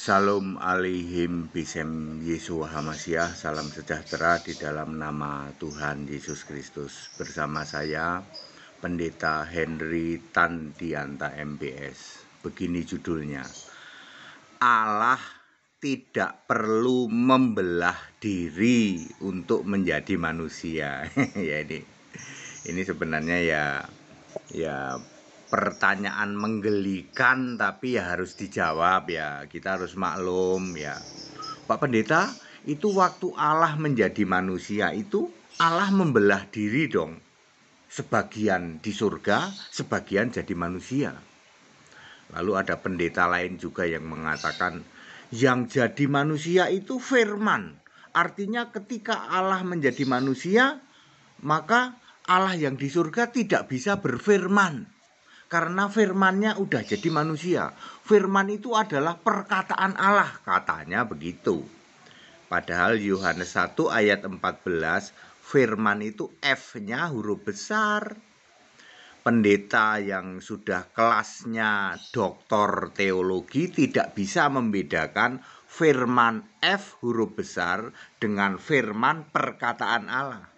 Salam alaihim bisem Yesus Hamasiah. Salam sejahtera di dalam nama Tuhan Yesus Kristus. Bersama saya Pendeta Henry Tandianta MBS. Begini judulnya: Allah tidak perlu membelah diri untuk menjadi manusia. Ya, ini sebenarnya ya pertanyaan menggelikan, tapi ya harus dijawab ya. Kita harus maklum ya. Pak Pendeta, itu waktu Allah menjadi manusia itu Allah membelah diri dong. Sebagian di surga, sebagian jadi manusia. Lalu ada pendeta lain juga yang mengatakan yang jadi manusia itu firman. Artinya ketika Allah menjadi manusia, maka Allah yang di surga tidak bisa berfirman. Karena firmannya udah jadi manusia. Firman itu adalah perkataan Allah, katanya begitu. Padahal Yohanes 1 ayat 14, firman itu F-nya huruf besar. Pendeta yang sudah kelasnya doktor teologi tidak bisa membedakan firman F huruf besar dengan firman perkataan Allah.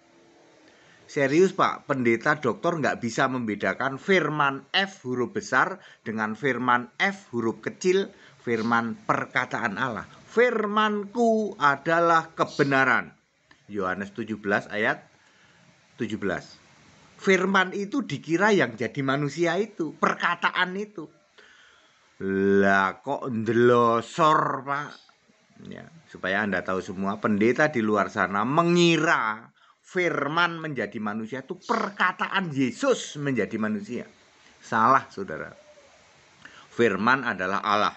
Serius Pak, pendeta doktor nggak bisa membedakan firman F huruf besar dengan firman F huruf kecil, firman perkataan Allah. Firmanku adalah kebenaran. Yohanes 17 ayat 17. Firman itu dikira yang jadi manusia itu, perkataan itu. Lah kok ndelosor Pak? Ya, supaya Anda tahu semua, pendeta di luar sana mengira firman menjadi manusia itu perkataan Yesus menjadi manusia. Salah, saudara. Firman adalah Allah.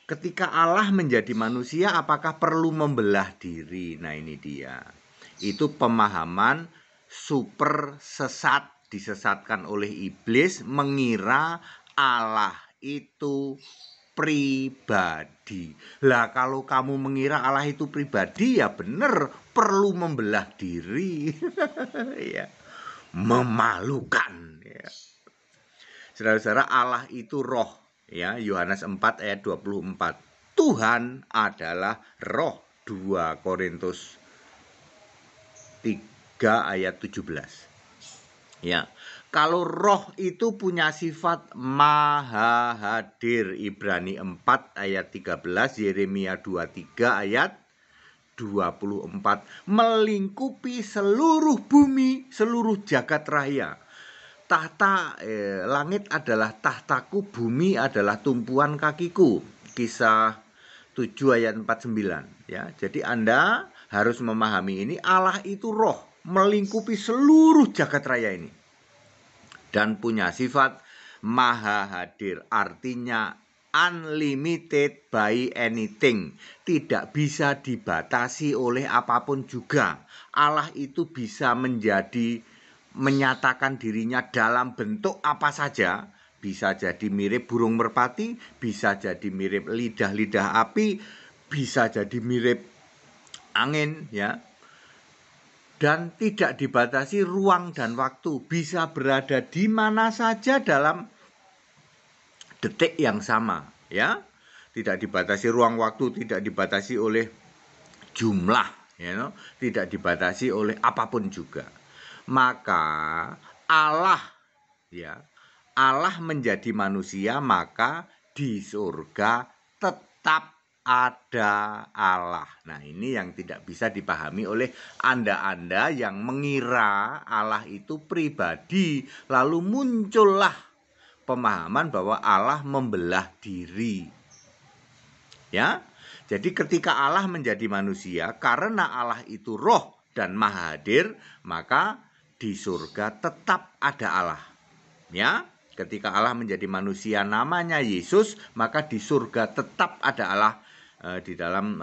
Ketika Allah menjadi manusia, apakah perlu membelah diri? Nah, ini dia. Itu pemahaman super sesat, disesatkan oleh iblis, mengira Allah itu pribadi. Lah kalau kamu mengira Allah itu pribadi, ya bener perlu membelah diri. Ya, memalukan ya. Saudara-saudara, Allah itu roh ya. Yohanes 4 ayat 24. Tuhan adalah roh. 2 Korintus 3 ayat 17. Ya. Kalau roh itu punya sifat maha hadir, Ibrani 4 ayat 13, Yeremia 23 ayat 24, melingkupi seluruh bumi, seluruh jagat raya. Langit adalah tahtaku, bumi adalah tumpuan kakiku. Kisah 7 ayat 49 ya. Jadi Anda harus memahami ini, Allah itu roh, melingkupi seluruh jagat raya ini. Dan punya sifat maha hadir, artinya unlimited by anything, tidak bisa dibatasi oleh apapun juga. Allah itu bisa menyatakan dirinya dalam bentuk apa saja. Bisa jadi mirip burung merpati, bisa jadi mirip lidah-lidah api, bisa jadi mirip angin ya. Dan tidak dibatasi ruang dan waktu, bisa berada di mana saja dalam detik yang sama ya. Tidak dibatasi ruang waktu, tidak dibatasi oleh jumlah ya, tidak dibatasi oleh apapun juga. Maka Allah ya, Allah menjadi manusia, maka di surga tetap ada Allah. Nah, ini yang tidak bisa dipahami oleh Anda yang mengira Allah itu pribadi, lalu muncullah pemahaman bahwa Allah membelah diri. Ya. Jadi ketika Allah menjadi manusia, karena Allah itu roh dan maha hadir, maka di surga tetap ada Allah. Ya. Ketika Allah menjadi manusia, namanya Yesus, maka di surga tetap ada Allah, di dalam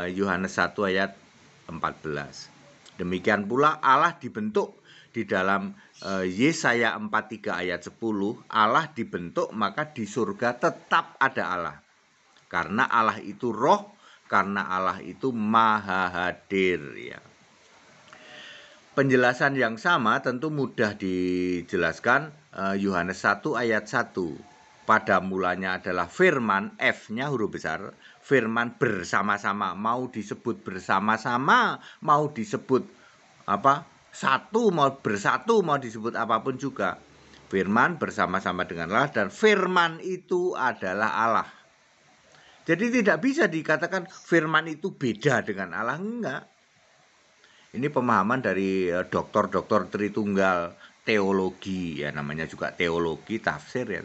Yohanes 1 ayat 14. Demikian pula Allah dibentuk di dalam Yesaya 43 ayat 10. Allah dibentuk, maka di surga tetap ada Allah. Karena Allah itu roh, karena Allah itu maha hadir ya. Penjelasan yang sama tentu mudah dijelaskan, Yohanes 1 ayat 1. pada mulanya adalah firman, F-nya huruf besar, firman bersama-sama, mau disebut bersama-sama, mau disebut satu, mau bersatu, mau disebut apapun juga. Firman bersama-sama dengan Allah, dan firman itu adalah Allah. Jadi tidak bisa dikatakan firman itu beda dengan Allah, enggak. Ini pemahaman dari doktor-doktor Tritunggal teologi, ya namanya juga teologi, tafsir ya.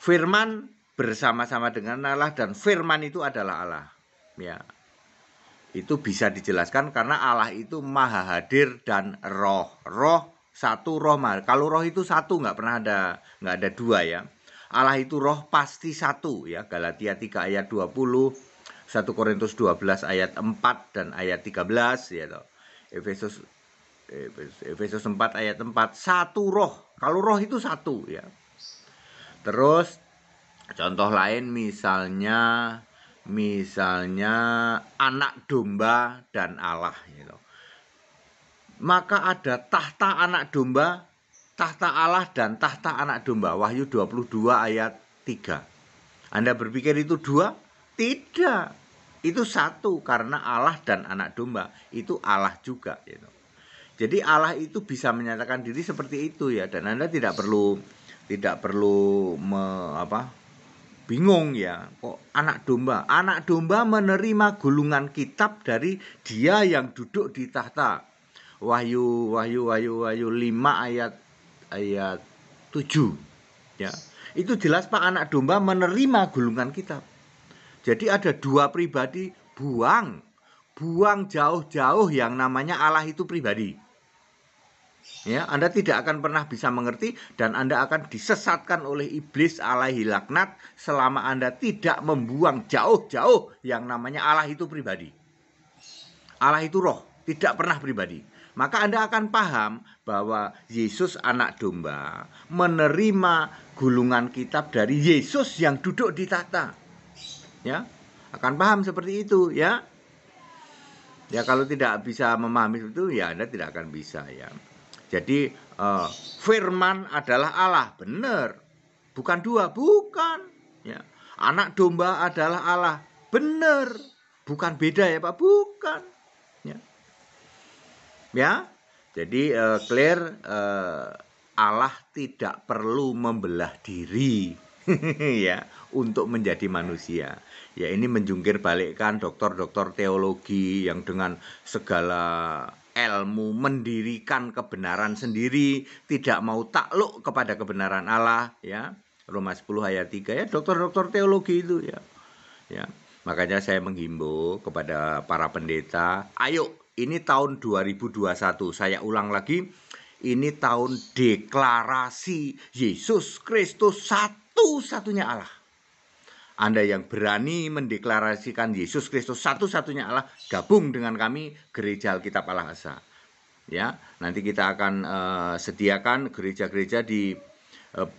Firman bersama-sama dengan Allah, dan firman itu adalah Allah. Ya. Itu bisa dijelaskan karena Allah itu maha hadir dan roh. Roh satu, roh maha. Kalau roh itu satu, nggak ada dua ya. Allah itu roh pasti satu ya. Galatia 3 ayat 20, 1 Korintus 12 ayat 4 dan ayat 13 ya toh. Efesus 4 ayat 4, satu roh. Kalau roh itu satu ya. Terus contoh lain misalnya anak domba dan Allah gitu. Maka ada tahta anak domba, tahta Allah, dan tahta anak domba. Wahyu 22 ayat 3. Anda berpikir itu dua? Tidak. Itu satu, karena Allah dan anak domba itu Allah juga gitu. Jadi Allah itu bisa menyatakan diri seperti itu ya, dan Anda tidak perlu bingung ya, kok anak domba menerima gulungan kitab dari Dia yang duduk di tahta. Wahyu 5 ayat 7 ya. Itu jelas Pak, anak domba menerima gulungan kitab. Jadi ada dua pribadi, buang jauh-jauh yang namanya Allah itu pribadi. Ya, Anda tidak akan pernah bisa mengerti, dan Anda akan disesatkan oleh iblis alaihi laknat selama Anda tidak membuang jauh-jauh yang namanya Allah itu pribadi. Allah itu roh, tidak pernah pribadi. Maka Anda akan paham bahwa Yesus anak domba menerima gulungan kitab dari Yesus yang duduk di tahta. Ya, akan paham seperti itu ya. Ya, kalau tidak bisa memahami itu ya Anda tidak akan bisa ya. Jadi firman adalah Allah, benar. Bukan dua, bukan. Ya. Anak domba adalah Allah, benar. Bukan beda ya Pak, bukan. Ya. Ya. Jadi clear, Allah tidak perlu membelah diri ya untuk menjadi manusia. Ya, ini menjungkir balikkan doktor-doktor teologi yang dengan segala ilmu mendirikan kebenaran sendiri, tidak mau takluk kepada kebenaran Allah ya. Roma 10 ayat 3 ya, dokter-dokter teologi itu ya. Ya. Makanya saya menghimbau kepada para pendeta, ayo, ini tahun 2021, saya ulang lagi, ini tahun deklarasi Yesus Kristus satu-satunya Allah. Anda yang berani mendeklarasikan Yesus Kristus satu-satunya Allah, gabung dengan kami Gereja Alkitab Allah Asa. Ya, nanti kita akan sediakan gereja-gereja di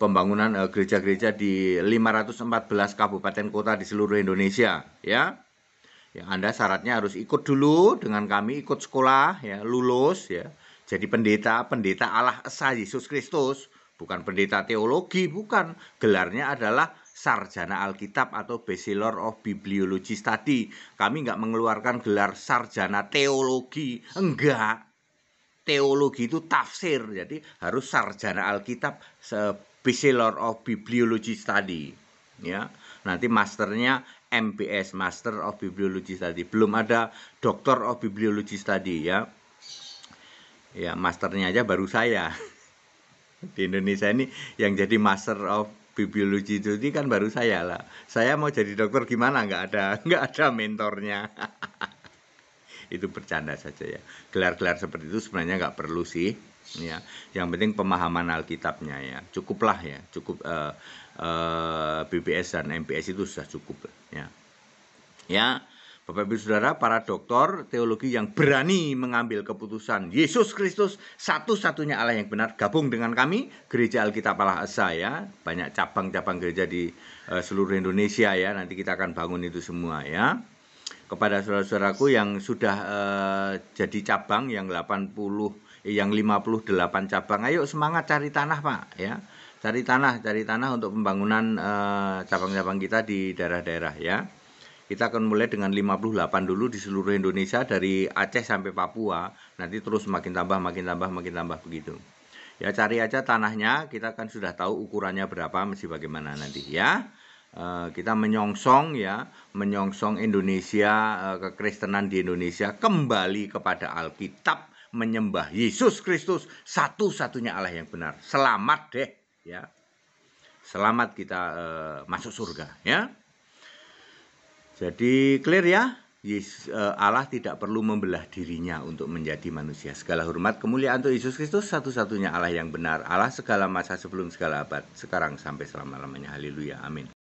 pembangunan gereja-gereja di 514 kabupaten kota di seluruh Indonesia. Ya, Anda syaratnya harus ikut dulu dengan kami, ikut sekolah, ya, lulus, ya. Jadi pendeta Allah Esa Yesus Kristus, bukan pendeta teologi, bukan. Gelarnya adalah sarjana Alkitab atau Bachelor of Bibliology Study. Kami nggak mengeluarkan gelar sarjana teologi, enggak. Teologi itu tafsir, jadi harus sarjana Alkitab, Bachelor of Bibliology Study. Ya, nanti masternya MBS, Master of Bibliology Study. Belum ada Doctor of Bibliology Study ya. Ya, masternya aja baru saya. Di Indonesia ini yang jadi Master of Bibliology itu kan baru saya lah. Saya mau jadi dokter gimana? Nggak ada mentornya. Itu bercanda saja ya. Gelar-gelar seperti itu sebenarnya nggak perlu sih. Ya, yang penting pemahaman Alkitabnya ya. Cukuplah ya. Cukup BBS dan MPS itu sudah cukup ya. Ya. Bapak Ibu Saudara, para doktor teologi yang berani mengambil keputusan Yesus Kristus satu-satunya Allah yang benar, gabung dengan kami Gereja Alkitab Allah Asa ya. Banyak cabang-cabang gereja di seluruh Indonesia ya. Nanti kita akan bangun itu semua ya. Kepada saudara-saudaraku yang sudah jadi cabang yang 58 cabang, ayo semangat cari tanah Pak ya. cari tanah untuk pembangunan cabang-cabang kita di daerah-daerah ya. Kita akan mulai dengan 58 dulu di seluruh Indonesia, dari Aceh sampai Papua, nanti terus makin tambah begitu. Ya, cari aja tanahnya, kita kan sudah tahu ukurannya berapa, mesti bagaimana nanti ya. Kita menyongsong Indonesia, kekristenan di Indonesia kembali kepada Alkitab, menyembah Yesus Kristus, satu-satunya Allah yang benar. Selamat deh ya. Selamat kita masuk surga ya. Jadi clear ya, Allah tidak perlu membelah dirinya untuk menjadi manusia. Segala hormat kemuliaan untuk Yesus Kristus, satu-satunya Allah yang benar, Allah segala masa sebelum segala abad, sekarang sampai selama-lamanya. Haleluya, amin.